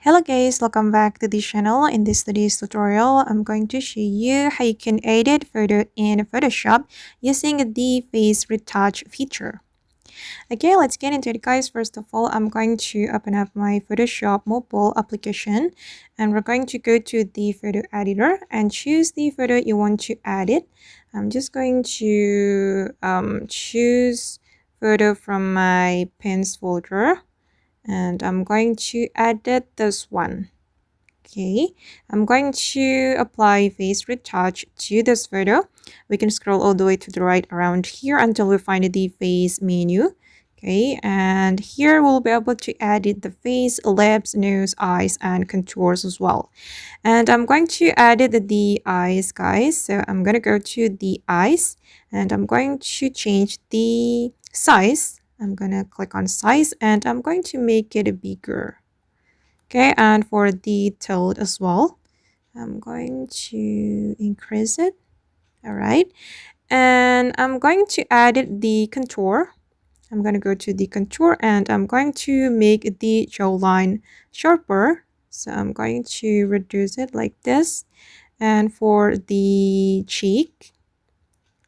Hello guys, welcome back to the channel. In today's tutorial, I'm going to show you how you can edit photo in Photoshop using the face retouch feature. Okay, let's get into it guys. First of all, I'm going to open up my Photoshop mobile application and we're going to go to the photo editor and choose the photo you want to edit. I'm just going to choose photo from my pins folder and I'm going to edit this one. Okay, I'm going to apply face retouch to this photo. We can scroll all the way to the right around here until we find the face menu. Okay, and here we'll be able to edit the face, lips, nose, eyes, and contours as well. And I'm going to edit the eyes, guys. So I'm going to go to the eyes and I'm going to change the size. I'm going to click on size and I'm going to make it bigger. Okay, and for the tilt as well, I'm going to increase it. All right, and I'm going to add the contour. I'm going to go to the contour and I'm going to make the jawline sharper. So I'm going to reduce it like this. And for the cheek,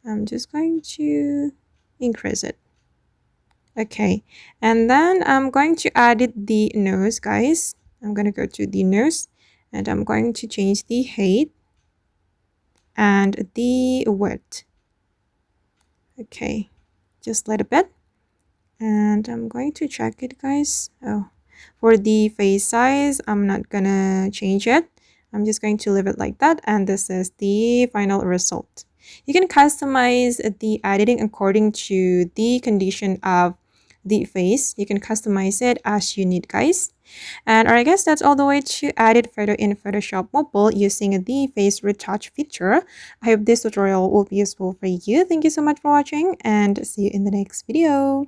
I'm just going to increase it. Okay, and then I'm going to add the nose, guys. I'm going to go to the nose and I'm going to change the height and the width. Okay, just a little bit. And I'm going to check it, guys. Oh, for the face size, I'm not gonna change it. I'm just going to leave it like that. And this is the final result. You can customize the editing according to the condition of the face. You can customize it as you need, guys. And I guess that's all the way to edit photo in Photoshop Mobile using the face retouch feature. I hope this tutorial will be useful for you. Thank you so much for watching and see you in the next video.